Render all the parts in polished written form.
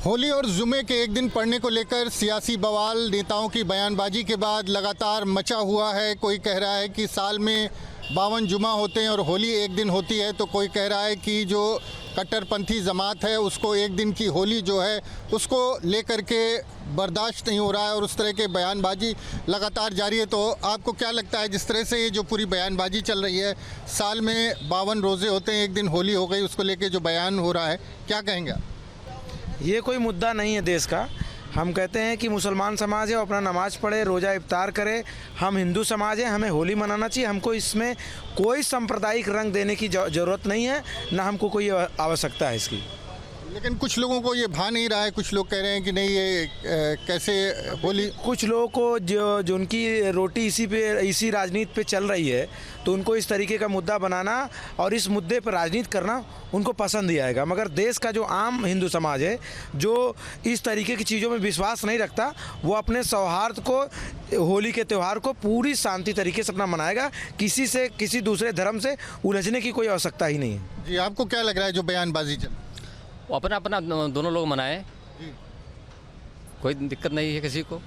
होली और जुमे के एक दिन पड़ने को लेकर सियासी बवाल, नेताओं की बयानबाजी के बाद लगातार मचा हुआ है। कोई कह रहा है कि साल में 52 जुमा होते हैं और होली एक दिन होती है, तो कोई कह रहा है कि जो कट्टरपंथी जमात है उसको एक दिन की होली जो है उसको लेकर के बर्दाश्त नहीं हो रहा है और उस तरह के बयानबाजी लगातार जारी है। तो आपको क्या लगता है, जिस तरह से ये जो पूरी बयानबाजी चल रही है, साल में 52 रोज़े होते हैं, एक दिन होली हो गई, उसको लेकर जो बयान हो रहा है, क्या कहेंगे आप? ये कोई मुद्दा नहीं है देश का। हम कहते हैं कि मुसलमान समाज है, वो अपना नमाज पढ़े, रोज़ा इफ्तार करे। हम हिंदू समाज है, हमें होली मनाना चाहिए। हमको इसमें कोई सांप्रदायिक रंग देने की ज़रूरत नहीं है, ना हमको कोई आवश्यकता है इसकी। लेकिन कुछ लोगों को ये भा नहीं रहा है। कुछ लोग कह रहे हैं कि नहीं, ये कैसे होली। कुछ लोगों को जो उनकी रोटी इसी राजनीति पे चल रही है, तो उनको इस तरीके का मुद्दा बनाना और इस मुद्दे पर राजनीति करना उनको पसंद ही आएगा। मगर देश का जो आम हिंदू समाज है, जो इस तरीके की चीज़ों में विश्वास नहीं रखता, वो अपने सौहार्द को, होली के त्यौहार को पूरी शांति तरीके से अपना मनाएगा। किसी से, किसी दूसरे धर्म से उलझने की कोई आवश्यकता ही नहीं है। जी, आपको क्या लग रहा है जो बयानबाजी चल? वो अपना अपना दोनों लोग मनाएं, कोई दिक्कत नहीं है किसी को।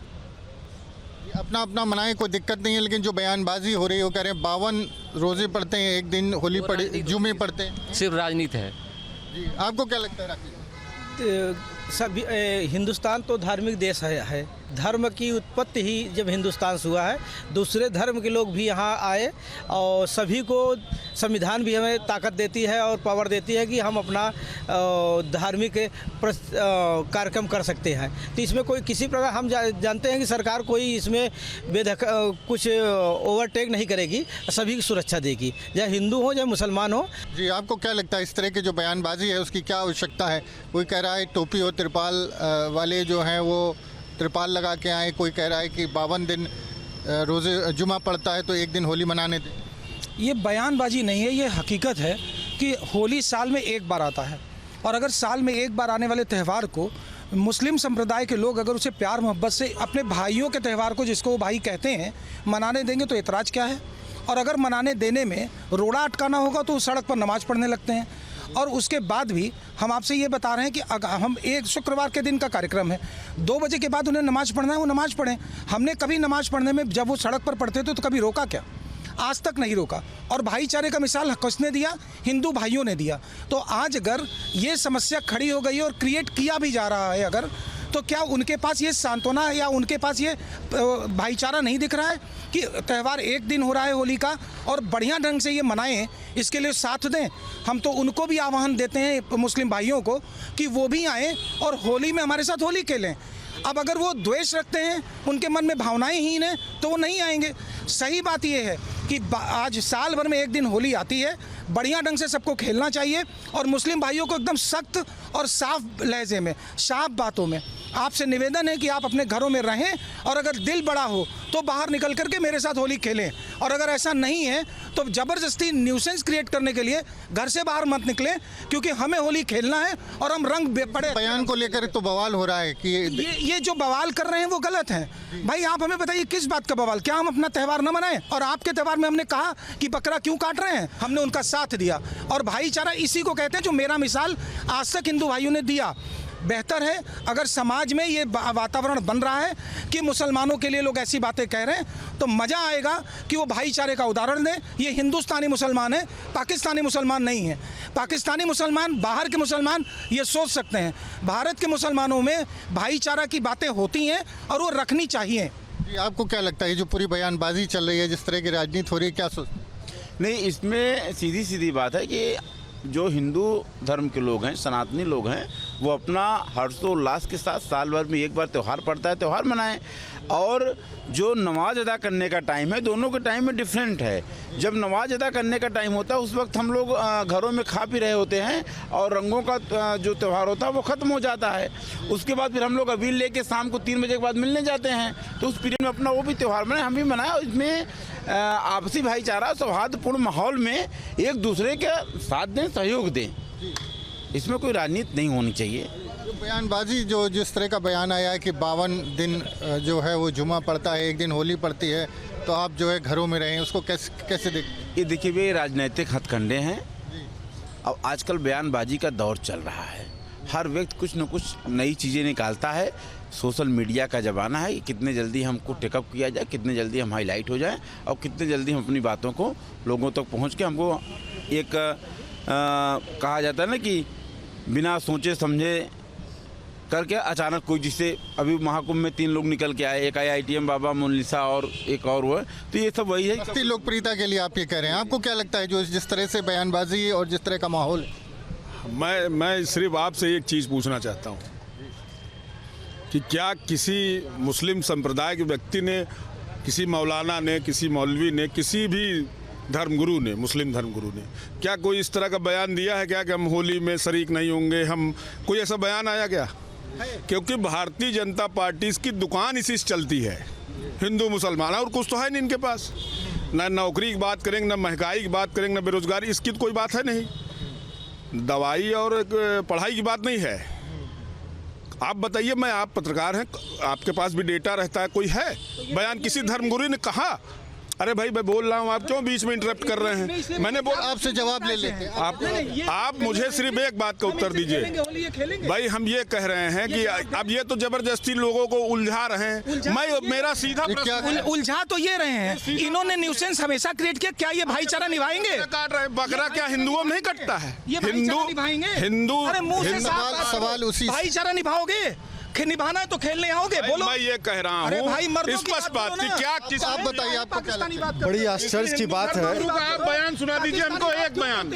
अपना अपना मनाएं, कोई दिक्कत नहीं है, लेकिन जो बयानबाजी हो रही है वो कह रहे हैं 52 रोज़े पढ़ते हैं, एक दिन होली पड़े, जुमे पढ़ते हैं। सिर्फ राजनीति है। जी, आपको क्या लगता है राकेश? सभी हिंदुस्तान तो धार्मिक देश है। धर्म की उत्पत्ति ही जब हिंदुस्तान से हुआ है, दूसरे धर्म के लोग भी यहाँ आए और सभी को संविधान भी हमें ताकत देती है और पावर देती है कि हम अपना धार्मिक कार्यक्रम कर सकते हैं। तो इसमें कोई किसी प्रकार हम जानते हैं कि सरकार कोई इसमें कुछ ओवरटेक नहीं करेगी, सभी की सुरक्षा देगी, चाहे हिंदू हो चाहे मुसलमान हो। जी, आपको क्या लगता है इस तरह की जो बयानबाजी है उसकी क्या आवश्यकता है? कोई कह रहा है टोपी और त्रिपाल वाले जो हैं वो त्रिपाल लगा के आए, कोई कह रहा है कि 52 दिन रोज़े जुमा पड़ता है तो एक दिन होली मनाने दें। ये बयानबाजी नहीं है, ये हकीकत है कि होली साल में एक बार आता है, और अगर साल में एक बार आने वाले त्यौहार को मुस्लिम संप्रदाय के लोग अगर उसे प्यार मोहब्बत से अपने भाइयों के त्यौहार को, जिसको वो भाई कहते हैं, मनाने देंगे तो एतराज़ क्या है? और अगर मनाने देने में रोड़ा अटकाना होगा तो सड़क पर नमाज़ पढ़ने लगते हैं। और उसके बाद भी हम आपसे ये बता रहे हैं कि हम एक शुक्रवार के दिन का कार्यक्रम है, 2 बजे के बाद उन्हें नमाज़ पढ़ना है, वो नमाज़ पढ़ें। हमने कभी नमाज़ पढ़ने में, जब वो सड़क पर पढ़ते थे तो कभी रोका क्या? आज तक नहीं रोका। और भाईचारे का मिसाल किसने दिया? हिंदू भाइयों ने दिया। तो आज अगर ये समस्या खड़ी हो गई और क्रिएट किया भी जा रहा है अगर, तो क्या उनके पास ये सांत्वना है या उनके पास ये भाईचारा नहीं दिख रहा है कि त्यौहार एक दिन हो रहा है होली का और बढ़िया ढंग से ये मनाएं, इसके लिए साथ दें? हम तो उनको भी आह्वान देते हैं, मुस्लिम भाइयों को, कि वो भी आएँ और होली में हमारे साथ होली खेलें। अब अगर वो द्वेष रखते हैं, उनके मन में भावनाएं हीन है, तो वो नहीं आएंगे। सही बात ये है कि आज साल भर में एक दिन होली आती है, बढ़िया ढंग से सबको खेलना चाहिए। और मुस्लिम भाइयों को एकदम सख्त और साफ लहजे में, साफ बातों में आपसे निवेदन है कि आप अपने घरों में रहें, और अगर दिल बड़ा हो तो बाहर निकल करके मेरे साथ होली खेलें। और अगर ऐसा नहीं है तो ज़बरदस्ती न्यूसेंस क्रिएट करने के लिए घर से बाहर मत निकलें, क्योंकि हमें होली खेलना है और हम रंग बड़े। बयान को लेकर तो बवाल हो रहा है कि ये जो बवाल कर रहे हैं वो गलत है। भाई आप हमें बताइए किस बात का बवाल? क्या हम अपना त्यौहार न मनाएं? और आपके त्यौहार में हमने कहा कि बकरा क्यों काट रहे हैं? हमने उनका साथ दिया। और भाईचारा इसी को कहते हैं जो मेरा मिसाल आज तक हिंदू भाइयों ने दिया। बेहतर है अगर समाज में ये वातावरण बन रहा है कि मुसलमानों के लिए लोग ऐसी बातें कह रहे हैं, तो मज़ा आएगा कि वो भाईचारे का उदाहरण दें। ये हिंदुस्तानी मुसलमान है, पाकिस्तानी मुसलमान नहीं है। पाकिस्तानी मुसलमान, बाहर के मुसलमान ये सोच सकते हैं, भारत के मुसलमानों में भाईचारा की बातें होती हैं और वो रखनी चाहिए। जी, आपको क्या लगता है जो पूरी बयानबाजी चल रही है, जिस तरह की राजनीति हो रही है, क्या सोचते हैं? नहीं, इसमें सीधी सीधी बात है कि जो हिंदू धर्म के लोग हैं, सनातनी लोग हैं, वो अपना हर्षोल्लास के साथ साल भर में एक बार त्यौहार पड़ता है, त्यौहार मनाएं। और जो नमाज अदा करने का टाइम है, दोनों के टाइम में डिफरेंट है। जब नमाज अदा करने का टाइम होता है उस वक्त हम लोग घरों में खा पी रहे होते हैं और रंगों का जो त्यौहार होता है वो ख़त्म हो जाता है। उसके बाद फिर हम लोग अबीर लेके शाम को 3 बजे के बाद मिलने जाते हैं, तो उस पीरियड में अपना वो भी त्यौहार मनाएं, हम भी मनाएं। और इसमें आपसी भाईचारा, सौहार्दपूर्ण माहौल में एक दूसरे के साथ दें, सहयोग दें। इसमें कोई राजनीति नहीं होनी चाहिए। जो बयानबाजी, जो जिस तरह का बयान आया है कि 52 दिन जो है वो जुमा पड़ता है, एक दिन होली पड़ती है, तो आप जो है घरों में रहें, उसको कैसे देखते? ये देखिए, वे राजनीतिक हथकंडे हैं। अब आजकल बयानबाजी का दौर चल रहा है। हर व्यक्ति कुछ न कुछ नई चीज़ें निकालता है। सोशल मीडिया का ज़माना है, कितने जल्दी हमको टेकअप किया जाए, कितने जल्दी हम हाईलाइट हो जाएं और कितने जल्दी हम अपनी बातों को लोगों तक पहुंच के हमको एक कहा जाता है ना कि बिना सोचे समझे करके अचानक कोई, जिससे अभी महाकुंभ में 3 लोग निकल के आए, एक IITM बाबा मोनालिसा और एक और वो है, तो ये सब वही है। इतनी लोकप्रियता के लिए आप ये कह रहे हैं, आपको क्या लगता है जो जिस तरह से बयानबाजी और जिस तरह का माहौल? मैं सिर्फ आपसे एक चीज़ पूछना चाहता हूँ कि क्या किसी मुस्लिम संप्रदाय के व्यक्ति ने, किसी मौलाना ने, किसी मौलवी ने, किसी भी धर्मगुरु ने, मुस्लिम धर्मगुरु ने क्या कोई इस तरह का बयान दिया है क्या कि हम होली में शरीक नहीं होंगे? हम कोई ऐसा बयान आया क्या? क्योंकि भारतीय जनता पार्टी की दुकान इसी से चलती है, हिंदू मुसलमान, और कुछ तो है नहीं इनके पास। ना नौकरी की बात करेंगे, ना महंगाई की बात करेंगे, ना बेरोजगारी, इसकी तो कोई बात है नहीं। दवाई और पढ़ाई की बात नहीं है। आप बताइए, मैं, आप पत्रकार हैं, आपके पास भी डेटा रहता है, कोई है बयान किसी धर्मगुरु ने कहा? अरे भाई मैं बोल रहा हूँ, आप क्यों बीच में इंटरप्ट कर रहे हैं? मैंने बोला आपसे जवाब ले लेते हैं। आप मुझे सिर्फ एक बात का उत्तर दीजिए। भाई हम ये कह रहे हैं कि अब ये तो जबरदस्ती लोगों को उलझा रहे हैं। मैं, मेरा सीधा प्रश्न, उलझा तो ये रहे हैं, इन्होंने न्यूसेंस हमेशा क्रिएट किया। क्या ये भाईचारा निभाएंगे? काट रहे बकरा क्या हिंदुओं में नहीं कटता है? ये भाईचारा निभाएंगे? हिंदू अरे मुंह से सवाल उसी, भाईचारा निभाओगे? निभाना है तो खेलने आओगे, बोलो। मैं ये कह रहा हूँ, भाई स्पष्ट बात की क्या, आप बताइए, आपको क्या लगता है? बड़ी आश्चर्य की बात है। आप बयान सुना दीजिए हमको, एक बयान।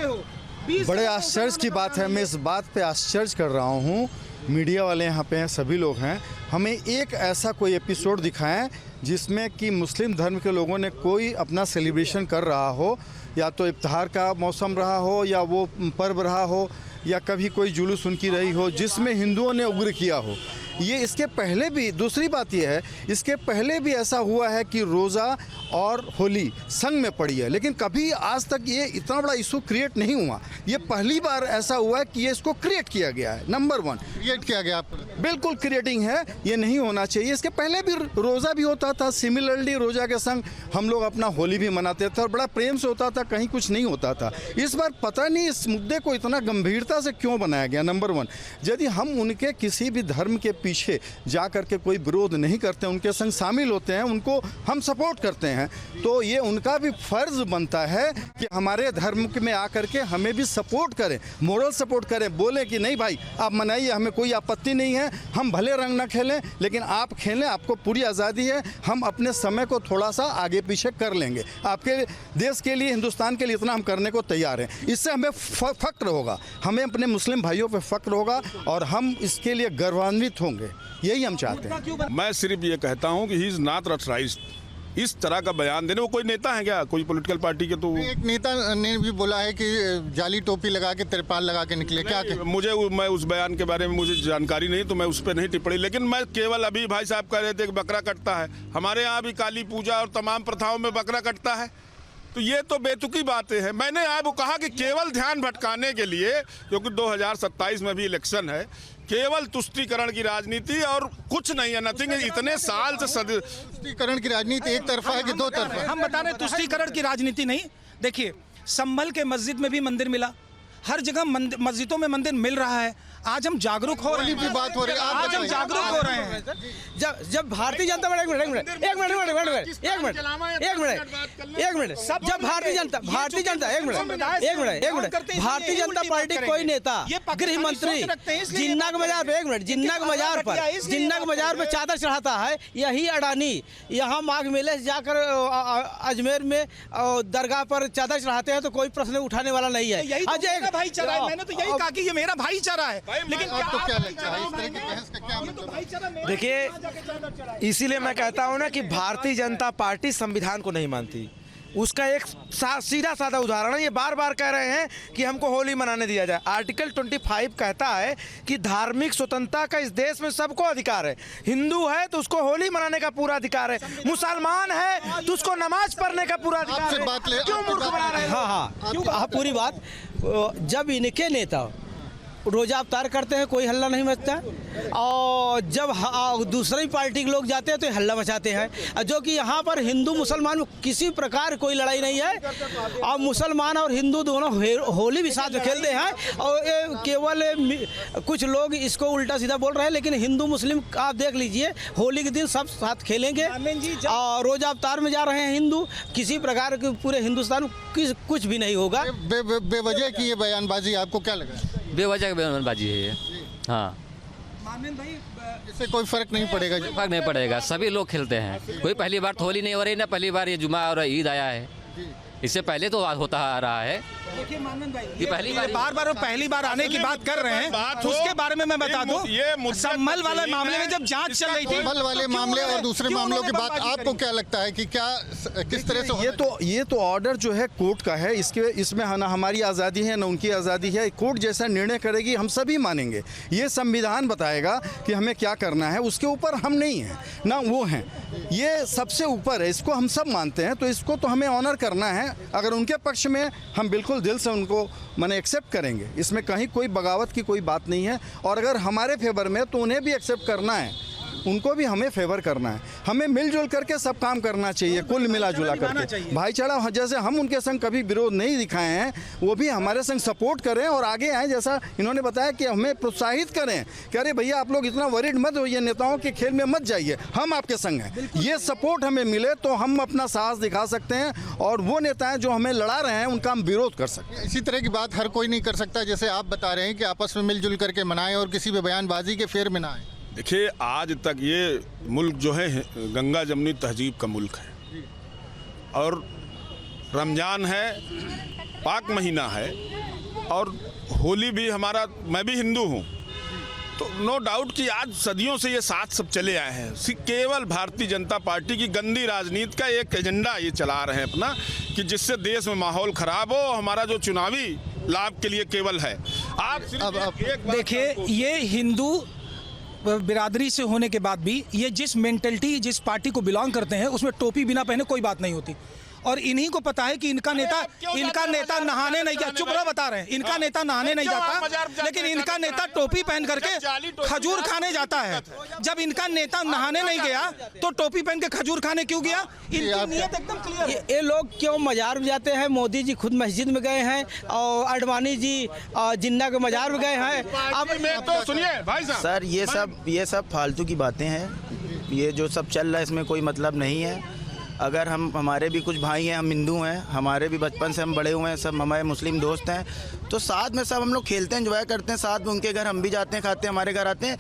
बड़े आश्चर्य की बात है। मैं इस बात पे आश्चर्य कर रहा हूँ, मीडिया वाले यहाँ पे हैं, सभी लोग हैं, हमें एक ऐसा कोई एपिसोड दिखाएं जिसमें कि मुस्लिम धर्म के लोगों ने कोई अपना सेलिब्रेशन कर रहा हो, या तो इफ्तार का मौसम रहा हो, या वो पर्व रहा हो, या कभी कोई जुलूस उनकी रही हो जिसमें हिंदुओं ने उग्र किया हो। ये इसके पहले भी, दूसरी बात ये है, इसके पहले भी ऐसा हुआ है कि रोज़ा और होली संग में पड़ी है, लेकिन कभी आज तक ये इतना बड़ा इशू क्रिएट नहीं हुआ। ये पहली बार ऐसा हुआ है कि ये इसको क्रिएट किया गया है। नंबर 1 क्रिएट किया गया, आपको बिल्कुल क्रिएटिंग है, ये नहीं होना चाहिए। इसके पहले भी रोज़ा भी होता था, सिमिलरली रोज़ा के संग हम लोग अपना होली भी मनाते थे और बड़ा प्रेम से होता था, कहीं कुछ नहीं होता था। इस बार पता नहीं इस मुद्दे को इतना गंभीरता से क्यों बनाया गया। नंबर 1, यदि हम उनके किसी भी धर्म के पीछे जा करके कोई विरोध नहीं करते, उनके संग शामिल होते हैं, उनको हम सपोर्ट करते हैं, तो ये उनका भी फर्ज बनता है कि हमारे धर्म में आकर के हमें भी सपोर्ट करें, मोरल सपोर्ट करें, बोले कि नहीं भाई आप मनाइए, हमें कोई आपत्ति नहीं है, हम भले रंग ना खेलें लेकिन आप खेलें, आपको पूरी आज़ादी है, हम अपने समय को थोड़ा सा आगे पीछे कर लेंगे, आपके देश के लिए, हिंदुस्तान के लिए इतना हम करने को तैयार हैं। इससे हमें फ़ख्र होगा, हमें अपने मुस्लिम भाइयों पर फ़ख्र होगा और हम इसके लिए गर्वान्वित होंगे, यही हम चाहते हैं। मैं सिर्फ ये कहता हूँ कि ही इज नॉट ऑथराइज्ड इस तरह का बयान देने। वो कोई नेता है क्या, कोई पॉलिटिकल पार्टी के? तो एक नेता ने भी बोला है कि जाली टोपी लगा के, तिरपाल लगा के निकले, क्या मैं उस बयान के बारे में मुझे जानकारी नहीं, तो मैं उस पर नहीं टिप्पणी, लेकिन मैं केवल, अभी भाई साहब कह रहे थे कि बकरा कटता है, हमारे यहाँ भी काली पूजा और तमाम प्रथाओं में बकरा कटता है, तो ये तो बेतुकी बातें हैं। मैंने आपको कहा कि केवल ध्यान भटकाने के लिए, क्योंकि 2027 में भी इलेक्शन है, केवल तुष्टीकरण की राजनीति और कुछ नहीं है, नथिंग। इतने साल से तुष्टीकरण की राजनीति एक तरफा है कि दो तरफा? हम बता रहे हैं तुष्टीकरण की राजनीति नहीं। देखिए, संभल के मस्जिद में भी मंदिर मिला, हर जगह मस्जिदों में मंदिर मिल रहा है। आज हम जागरूक हो रहे हैं, बात हो रही है, आज हम जागरूक हो रहे हैं। जब भारतीय जनता पार्टी, एक मिनट, जब भारतीय जनता भारतीय जनता पार्टी कोई नेता, गृह मंत्री जिन्ना के मजार पर चादर चढ़ाता है, यही अडानी यहाँ माघ मेले से जाकर अजमेर में दरगाह पर चादर चढ़ाते हैं, तो कोई प्रश्न उठाने वाला नहीं है। भाईचारा है, मैंने तो यही कहा कि ये मेरा भाईचारा है, लेकिन आपको क्या लगता है इस तरह की बहस का क्या मतलब? देखिए, इसीलिए मैं कहता हूं ना कि भारतीय जनता पार्टी संविधान को नहीं मानती। उसका एक सीधा साधा उदाहरण है, ये बार बार कह रहे हैं कि हमको होली मनाने दिया जाए। आर्टिकल 25 कहता है कि धार्मिक स्वतंत्रता का इस देश में सबको अधिकार है। हिंदू है तो उसको होली मनाने का पूरा अधिकार है, मुसलमान है तो उसको नमाज पढ़ने का पूरा अधिकार है। क्यों मूर्ख बना रहे हैं? हाँ, पूरी बात। जब इनके नेता रोज़ा अवतार करते हैं, कोई हल्ला नहीं मचता। और जब दूसरी पार्टी के लोग जाते हैं तो हल्ला मचाते हैं, जो कि यहाँ पर हिंदू मुसलमान में किसी प्रकार कोई लड़ाई नहीं है। और मुसलमान और हिंदू दोनों होली भी साथ में खेलते हैं। और ये केवल कुछ लोग इसको उल्टा सीधा बोल रहे हैं, लेकिन हिंदू मुस्लिम आप देख लीजिए, होली के दिन सब साथ खेलेंगे। और रोज़ा अवतार में जा रहे हैं हिंदू, किसी प्रकार के पूरे हिंदुस्तान में कुछ भी नहीं होगा। बेवजह की ये बयानबाजी आपको क्या लगा? बेवजह की बयानबाजी है ये। हाँ, इससे कोई फर्क नहीं पड़ेगा? फर्क नहीं पड़ेगा, सभी लोग खेलते हैं। कोई पहली बार होली नहीं हो रही ना, पहली बार ये जुमा और ईद आया है। इससे पहले तो होता आ रहा है। देखिए मानन भाई, ये पहली बार बार पहली बार आने की बात कर रहे हैं, उसके बारे में मैं बता दूं, संभल वाले मामले में जब जांच चल रही थी, संभल वाले मामले और दूसरे मामलों की बात आपको क्या लगता है कि क्या किस तरह से? ये तो ऑर्डर जो है कोर्ट का है, इसमें ना हमारी आज़ादी है ना उनकी आज़ादी है। कोर्ट जैसा निर्णय करेगी हम सभी मानेंगे। ये संविधान बताएगा कि हमें क्या करना है, उसके ऊपर हम नहीं हैं ना वो हैं, ये सबसे ऊपर है, इसको हम सब मानते हैं। तो इसको तो हमें ऑनर करना है। अगर उनके पक्ष में हम बिल्कुल दिल से उनको माने एक्सेप्ट करेंगे, इसमें कहीं कोई बगावत की कोई बात नहीं है। और अगर हमारे फेवर में तो उन्हें भी एक्सेप्ट करना है, उनको भी हमें फेवर करना है। हमें मिलजुल करके सब काम करना चाहिए, कुल मिला जुला करके भाईचारा। जैसे हम उनके संग कभी विरोध नहीं दिखाए हैं, वो भी हमारे संग सपोर्ट करें और आगे आएँ। जैसा इन्होंने बताया कि हमें प्रोत्साहित करें कि अरे भैया आप लोग इतना वरीड मत होइए, नेताओं के खेल में मत जाइए, हम आपके संग हैं। ये सपोर्ट हमें मिले तो हम अपना साहस दिखा सकते हैं और वो नेताएं जो हमें लड़ा रहे हैं उनका हम विरोध कर सकते हैं। इसी तरह की बात हर कोई नहीं कर सकता, जैसे आप बता रहे हैं कि आपस में मिलजुल करके मनाएं और किसी भी बयानबाजी के फेर में ना आए। देखिए, आज तक ये मुल्क जो है गंगा जमनी तहजीब का मुल्क है और रमज़ान है, पाक महीना है और होली भी हमारा, मैं भी हिंदू हूँ, तो नो डाउट कि आज सदियों से ये साथ सब चले आए हैं। केवल भारतीय जनता पार्टी की गंदी राजनीति का एक एजेंडा ये चला रहे हैं अपना, कि जिससे देश में माहौल खराब हो, हमारा जो चुनावी लाभ के लिए केवल है। आप देखिए, ये हिंदू बिरादरी से होने के बाद भी ये जिस मेंटलिटी, जिस पार्टी को बिलोंग करते हैं, उसमें टोपी बिना पहने कोई बात नहीं होती। और इन्हीं को पता है कि इनका नेता नहाने नहीं गया। चुप रहो, बता रहे हैं, इनका नेता नहाने नहीं जाता, लेकिन इनका नेता टोपी पहन करके खजूर खाने जाता है। जब इनका नेता नहाने नहीं गया तो टोपी पहन के खजूर खाने क्यों गया? इनकी नियत एकदम क्लियर है। ये लोग क्यों मजार में जाते हैं? मोदी जी खुद मस्जिद में गए हैं और अडवाणी जी जिन्ना के मजार में गए हैं। अब तो सुनिए भाई साहब, सर ये सब फालतू की बातें हैं। ये जो सब चल रहा है इसमें कोई मतलब नहीं है। अगर हमारे भी कुछ भाई हैं, हम हिंदू हैं, हमारे भी बचपन से हम बड़े हुए हैं, सब हमारे मुस्लिम दोस्त हैं, तो साथ में सब हम लोग खेलते हैं, एंजॉय करते हैं, साथ में उनके घर हम भी जाते हैं, खाते हैं, हमारे घर आते हैं।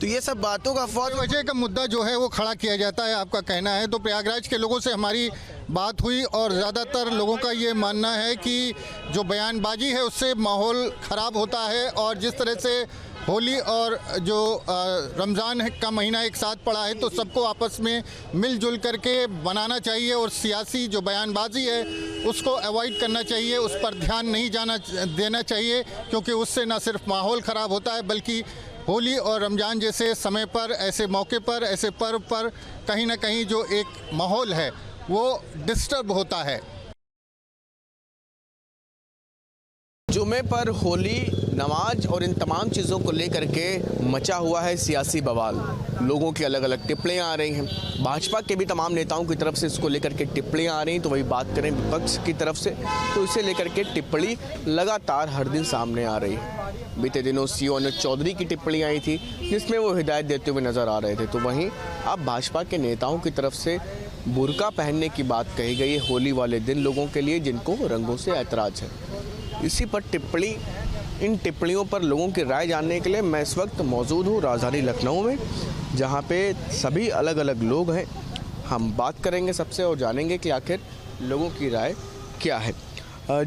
तो ये सब बातों का वजह का मुद्दा जो है वो खड़ा किया जाता है, आपका कहना है। तो प्रयागराज के लोगों से हमारी बात हुई और ज़्यादातर लोगों का ये मानना है कि जो बयानबाजी है उससे माहौल ख़राब होता है। और जिस तरह से होली और जो रमज़ान का महीना एक साथ पड़ा है, तो सबको आपस में मिलजुल करके बनाना चाहिए और सियासी जो बयानबाजी है उसको अवॉइड करना चाहिए, उस पर ध्यान नहीं देना चाहिए, क्योंकि उससे न सिर्फ माहौल ख़राब होता है बल्कि होली और रमज़ान जैसे समय पर, ऐसे मौके पर, ऐसे पर्व पर कहीं ना कहीं जो एक माहौल है वो डिस्टर्ब होता है। जुमे पर होली, नमाज और इन तमाम चीज़ों को लेकर के मचा हुआ है सियासी बवाल। लोगों की अलग अलग टिप्पणियाँ आ रही हैं। भाजपा के भी तमाम नेताओं की तरफ से इसको लेकर के टिप्पणियाँ आ रही हैं। तो वही बात करें विपक्ष की तरफ से, तो इसे लेकर के टिप्पणी लगातार हर दिन सामने आ रही है। बीते दिनों सीओ अनुज चौधरी की टिप्पणी आई थी जिसमें वो हिदायत देते हुए नज़र आ रहे थे। तो वहीं अब भाजपा के नेताओं की तरफ से बुर्का पहनने की बात कही गई है होली वाले दिन लोगों के लिए जिनको रंगों से ऐतराज़ है। इसी पर इन टिप्पणियों पर लोगों की राय जानने के लिए मैं इस वक्त मौजूद हूँ राजधानी लखनऊ में, जहाँ पे सभी अलग अलग लोग हैं। हम बात करेंगे सबसे और जानेंगे कि आखिर लोगों की राय क्या है।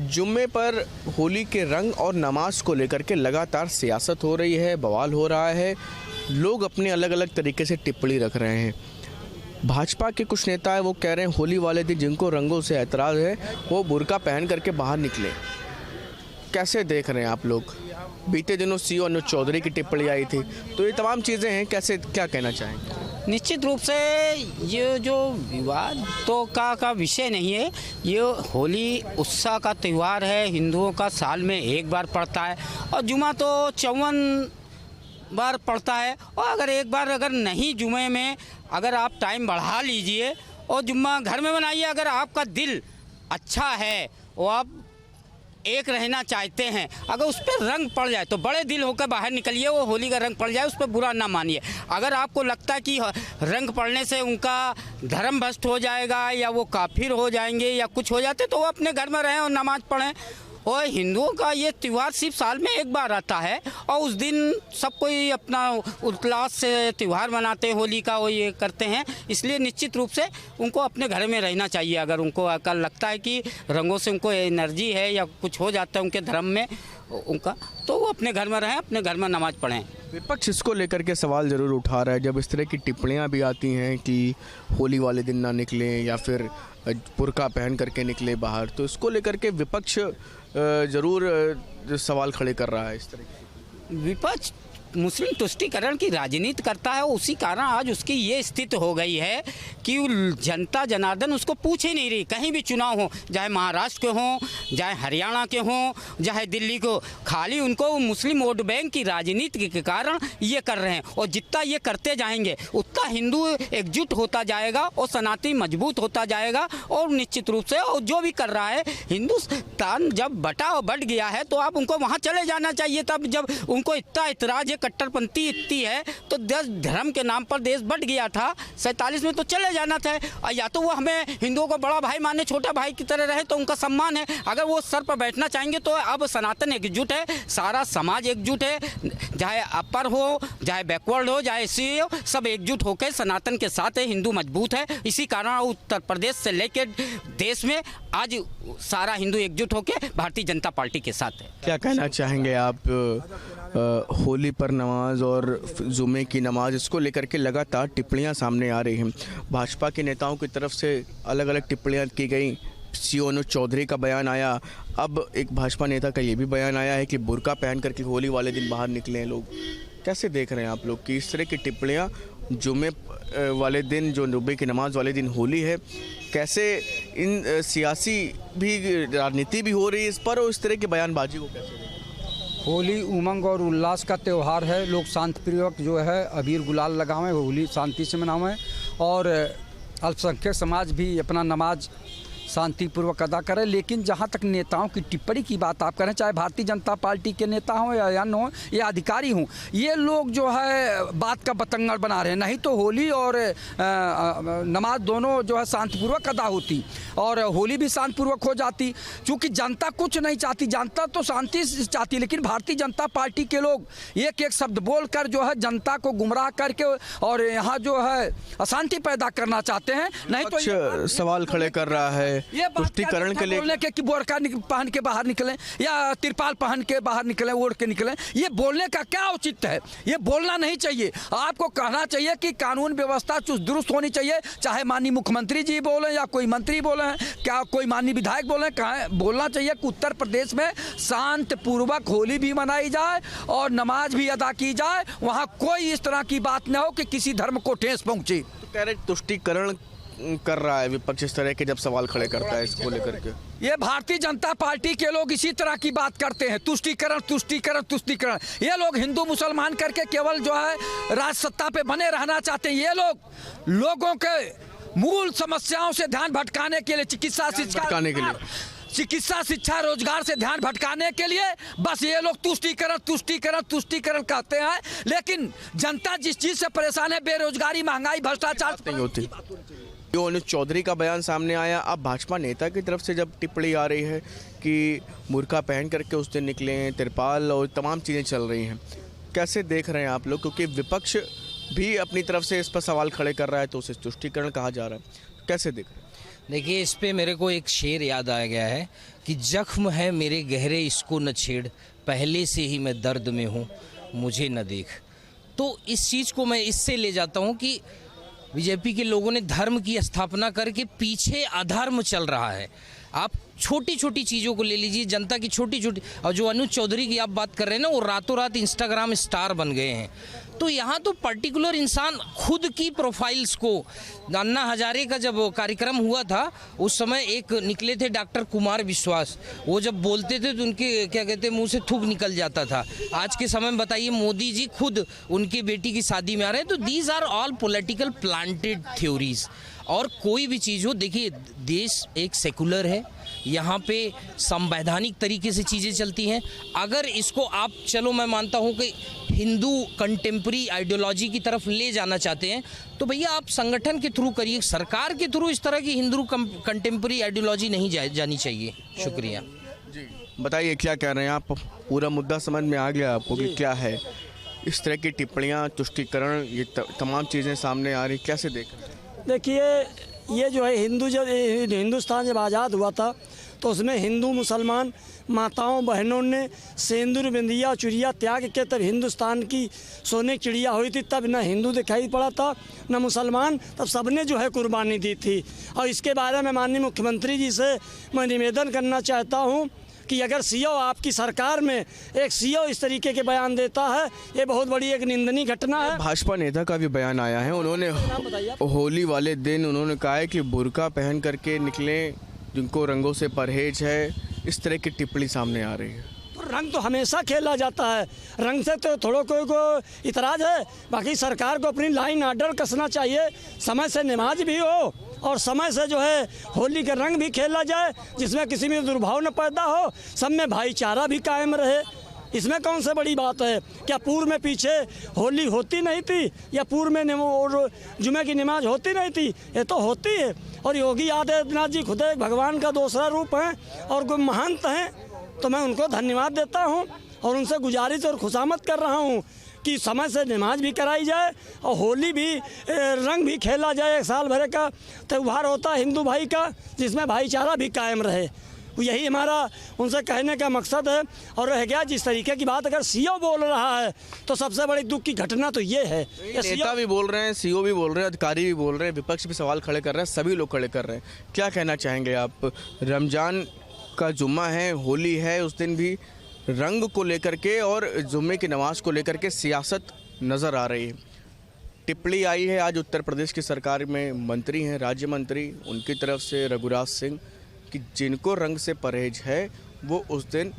जुम्मे पर होली के रंग और नमाज को लेकर के लगातार सियासत हो रही है, बवाल हो रहा है, लोग अपने अलग अलग तरीके से टिप्पणी रख रहे हैं। भाजपा के कुछ नेता है वो कह रहे हैं होली वाले दिन जिनको रंगों से ऐतराज़ है वो बुर्का पहन करके बाहर निकले। कैसे देख रहे हैं आप लोग? बीते दिनों सीओ अनुज चौधरी की टिप्पणी आई थी, तो ये तमाम चीज़ें हैं, कैसे क्या कहना चाहेंगे? निश्चित रूप से ये जो विवाद तो का विषय नहीं है। ये होली उत्साह का त्यौहार है, हिंदुओं का साल में एक बार पड़ता है और जुमा तो 54 बार पड़ता है। और अगर एक बार अगर नहीं जुमे में अगर आप टाइम बढ़ा लीजिए और जुम्मा घर में बनाइए, अगर आपका दिल अच्छा है और आप एक रहना चाहते हैं, अगर उस पर रंग पड़ जाए तो बड़े दिल होकर बाहर निकलिए। वो होली का रंग पड़ जाए उस पर बुरा ना मानिए। अगर आपको लगता है कि रंग पड़ने से उनका धर्म भ्रष्ट हो जाएगा या वो काफिर हो जाएंगे या कुछ हो जाते, तो वो अपने घर में रहें और नमाज पढ़ें। और हिंदुओं का ये त्यौहार सिर्फ साल में एक बार आता है और उस दिन सब कोई अपना उल्लास से त्यौहार मनाते हैं, होली का वो ये करते हैं। इसलिए निश्चित रूप से उनको अपने घर में रहना चाहिए। अगर उनको अगर लगता है कि रंगों से उनको एनर्जी है या कुछ हो जाता है उनके धर्म में उनका, तो वो अपने घर में रहें, अपने घर में नमाज पढ़ें। विपक्ष इसको लेकर के सवाल ज़रूर उठा रहा है जब इस तरह की टिप्पणियां भी आती हैं कि होली वाले दिन ना निकलें या फिर बुर्का पहन करके निकले बाहर, तो इसको लेकर के विपक्ष ज़रूर सवाल खड़े कर रहा है। इस तरह की विपक्ष मुस्लिम तुष्टीकरण की राजनीति करता है, उसी कारण आज उसकी ये स्थिति हो गई है कि जनता जनार्दन उसको पूछ ही नहीं रही। कहीं भी चुनाव हो, चाहे महाराष्ट्र के हों, चाहे हरियाणा के हों, चाहे दिल्ली को, खाली उनको मुस्लिम वोट बैंक की राजनीति के कारण ये कर रहे हैं। और जितना ये करते जाएंगे उतना हिंदू एकजुट होता जाएगा और सनातनी मजबूत होता जाएगा। और निश्चित रूप से और जो भी कर रहा है, हिंदुस्तान जब बटा और बढ़ गया है तो आप उनको वहाँ चले जाना चाहिए। तब जब उनको इतना इतराज, कट्टरपंथी इतनी है तो देश धर्म के नाम पर देश बढ़ गया था 47 में, तो चले जाना था। या तो वो हमें हिंदुओं को बड़ा भाई माने, छोटा भाई की तरह रहे तो उनका सम्मान है। अगर वो सर पर बैठना चाहेंगे तो अब सनातन एकजुट है, सारा समाज एकजुट है, चाहे अपर हो, चाहे बैकवर्ड हो, चाहे एससी हो, सब एकजुट होकर सनातन के साथ है। हिंदू मजबूत है। इसी कारण उत्तर प्रदेश से लेकर देश में आज सारा हिंदू एकजुट होकर भारतीय जनता पार्टी के साथ है। क्या कहना चाहेंगे आप होली पर नमाज और जुमे की नमाज, इसको लेकर के लगातार टिप्पणियां सामने आ रही हैं। भाजपा के नेताओं की तरफ से अलग अलग टिप्पणियां की गई। सीओ अनुज चौधरी का बयान आया, अब एक भाजपा नेता का ये भी बयान आया है कि बुर्का पहन करके होली वाले दिन बाहर निकले लोग। कैसे देख रहे हैं आप लोग कि इस तरह की टिप्पणियां जुमे वाले दिन, जो जुमे की नमाज वाले दिन होली है, कैसे इन सियासी भी राजनीति भी हो रही है इस पर, और इस तरह की बयानबाजी को कैसे? होली उमंग और उल्लास का त्यौहार है। लोग शांतिपूर्वक जो है अबीर गुलाल लगावें, होली शांति से मनावें और अल्पसंख्यक समाज भी अपना नमाज शांतिपूर्वक अदा करें। लेकिन जहां तक नेताओं की टिप्पणी की बात आप करें, चाहे भारतीय जनता पार्टी के नेता हों या अन्य हों या अधिकारी हों, ये लोग जो है बात का बतंगड़ बना रहे हैं। नहीं तो होली और नमाज दोनों जो है शांतिपूर्वक अदा होती और होली भी शांतिपूर्वक हो जाती। चूँकि जनता कुछ नहीं चाहती, जनता तो शांति चाहती, लेकिन भारतीय जनता पार्टी के लोग एक एक शब्द बोलकर जो है जनता को गुमराह करके और यहाँ जो है अशांति पैदा करना चाहते हैं। नहीं तो सवाल खड़े कर रहा है ये तुष्टीकरण के लिए बोलने के कि बोरका पहन के बाहर निकलें या तिरपाल पहन के बाहर निकलें, ओढ़ के निकलें, ये बोलने का क्या औचित्य है? ये बोलना नहीं चाहिए। आपको कहना चाहिए कि कानून व्यवस्था चुस्त दुरुस्त होनी चाहिए, चाहे माननीय मुख्यमंत्री जी बोले या कोई मंत्री बोले हैं, क्या कोई माननीय विधायक बोले, कहा बोलना चाहिए कि उत्तर प्रदेश में शांतिपूर्वक होली भी मनाई जाए और नमाज भी अदा की जाए। वहाँ कोई इस तरह की बात न हो कि किसी धर्म को ठेस पहुँचे। तो कह रहे तुष्टीकरण कर रहा है विपक्ष इस तरह के जब सवाल खड़े करता है इसको लेकर के। ये भारतीय जनता पार्टी के लोग इसी तरह की बात करते हैं, तुष्टीकरण तुष्टीकरण तुष्टीकरण। ये लोग हिंदू मुसलमान करके केवल जो है राज सत्ता पे बने रहना चाहते हैं। ये लोग लोगों के मूल समस्याओं से ध्यान भटकाने के लिए, चिकित्सा शिक्षा रोजगार से ध्यान भटकाने के लिए बस ये लोग तुष्टीकरण तुष्टीकरण तुष्टीकरण कहते हैं। लेकिन जनता जिस चीज से परेशान है, बेरोजगारी, महंगाई, भ्रष्टाचार नहीं होती। जो अनुज चौधरी का बयान सामने आया, अब भाजपा नेता की तरफ से जब टिप्पणी आ रही है कि बुर्का पहन करके उस दिन निकले, तिरपाल और तमाम चीज़ें चल रही हैं, कैसे देख रहे हैं आप लोग? क्योंकि विपक्ष भी अपनी तरफ से इस पर सवाल खड़े कर रहा है, तो उसे तुष्टीकरण कहा जा रहा है, कैसे देख रहे हैं? देखिए, इस पे मेरे को एक शेर याद आ गया है कि जख्म है मेरे गहरे इसको न छेड़, पहले से ही मैं दर्द में हूँ मुझे न देख। तो इस चीज़ को मैं इससे ले जाता हूँ कि बीजेपी के लोगों ने धर्म की स्थापना करके पीछे अधर्म चल रहा है। आप छोटी छोटी चीज़ों को ले लीजिए, जनता की छोटी छोटी, और जो अनुज चौधरी की आप बात कर रहे हैं ना, वो रातों रात इंस्टाग्राम स्टार बन गए हैं। तो यहाँ तो पर्टिकुलर इंसान खुद की प्रोफाइल्स को, अन्ना हजारे का जब कार्यक्रम हुआ था उस समय एक निकले थे डॉक्टर कुमार विश्वास, वो जब बोलते थे तो उनके क्या कहते हैं मुंह से थूक निकल जाता था। आज के समय में बताइए मोदी जी खुद उनकी बेटी की शादी में आ रहे हैं। तो these are all political planted theories. और कोई भी चीज़ हो, देखिए देश एक सेकुलर है, यहाँ पे संवैधानिक तरीके से चीज़ें चलती हैं। अगर इसको आप, चलो मैं मानता हूँ कि हिंदू कंटेम्प्रेरी आइडियोलॉजी की तरफ ले जाना चाहते हैं तो भैया आप संगठन के थ्रू करिए, सरकार के थ्रू इस तरह की हिंदू कंटेम्प्रेरी आइडियोलॉजी नहीं जानी चाहिए। शुक्रिया जी। बताइए क्या कह रहे हैं आप? पूरा मुद्दा समझ में आ गया आपको कि क्या है? इस तरह की टिप्पणियाँ, तुष्टीकरण, ये तमाम चीज़ें सामने आ रही, कैसे देख रहे हैं? देखिए, ये जो है हिंदुस्तान जब आज़ाद हुआ था तो उसमें हिंदू मुसलमान माताओं बहनों ने सिंदूर बिंदिया चुरिया त्याग के तब हिंदुस्तान की सोने की चिड़िया हुई थी। तब न हिंदू दिखाई पड़ा था न मुसलमान, तब सबने जो है कुर्बानी दी थी। और इसके बारे में माननीय मुख्यमंत्री जी से मैं निवेदन करना चाहता हूँ कि अगर सीओ आपकी सरकार में एक सीओ इस तरीके के बयान देता है, ये बहुत बड़ी एक निंदनीय घटना है। भाजपा नेता का भी बयान आया है, उन्होंने होली वाले दिन उन्होंने कहा है कि बुर्का पहन करके निकलें जिनको रंगों से परहेज है। इस तरह की टिप्पणी सामने आ रही है। तो रंग तो हमेशा खेला जाता है, रंग से तो थोड़ा कोई को इतराज़ है। बाकी सरकार को अपनी लाइन ऑर्डर कसना चाहिए, समय से नमाज भी हो और समय से जो है होली का रंग भी खेला जाए जिसमें किसी में दुर्भाव न पैदा हो, सब में भाईचारा भी कायम रहे। इसमें कौन सी बड़ी बात है? क्या पूर्व में पीछे होली होती नहीं थी या पूर्व में जुमे की नमाज होती नहीं थी? ये तो होती है। और योगी आदित्यनाथ जी खुद एक भगवान का दूसरा रूप हैं और कोई महंत हैं, तो मैं उनको धन्यवाद देता हूँ और उनसे गुजारिश और खुशामद कर रहा हूँ कि समय से नमाज भी कराई जाए और होली भी रंग भी खेला जाए। एक साल भर का त्यौहार होता है हिंदू भाई का, जिसमें भाईचारा भी कायम रहे। यही हमारा उनसे कहने का मकसद है। और रह गया जिस तरीके की बात, अगर सीओ बोल रहा है तो सबसे बड़ी दुख की घटना तो ये है। नेता भी बोल रहे हैं, सीओ भी बोल रहे हैं, अधिकारी भी बोल रहे हैं, विपक्ष भी सवाल खड़े कर रहे हैं, सभी लोग खड़े कर रहे हैं। क्या कहना चाहेंगे आप? रमज़ान का जुम्मा है, होली है, उस दिन भी रंग को लेकर के और जुम्मे की नमाज को लेकर के सियासत नज़र आ रही है। टिप्पणी आई है आज उत्तर प्रदेश की सरकार में मंत्री हैं, राज्य मंत्री, उनकी तरफ से रघुराज सिंह, कि जिनको रंग से परहेज है वो उस दिन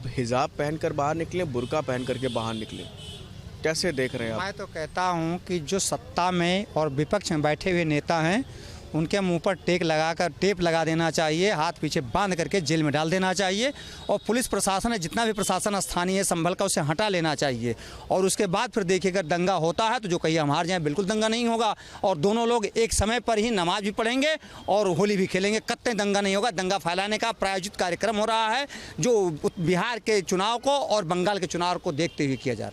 हिजाब पहनकर बाहर निकलें, बुर्का पहन करके बाहर निकलें। कैसे देख रहे हैं आप? मैं तो कहता हूं कि जो सत्ता में और विपक्ष में बैठे हुए नेता हैं उनके मुंह पर टेप लगा देना चाहिए, हाथ पीछे बांध करके जेल में डाल देना चाहिए। और पुलिस प्रशासन है, जितना भी प्रशासन स्थानीय है संभल का, उसे हटा लेना चाहिए। और उसके बाद फिर देखिए अगर दंगा होता है तो जो कहीं हम हार जाएं, बिल्कुल दंगा नहीं होगा। और दोनों लोग एक समय पर ही नमाज भी पढ़ेंगे और होली भी खेलेंगे, कतई दंगा नहीं होगा। दंगा फैलाने का प्रायोजित कार्यक्रम हो रहा है जो बिहार के चुनाव को और बंगाल के चुनाव को देखते हुए किया जा रहा है।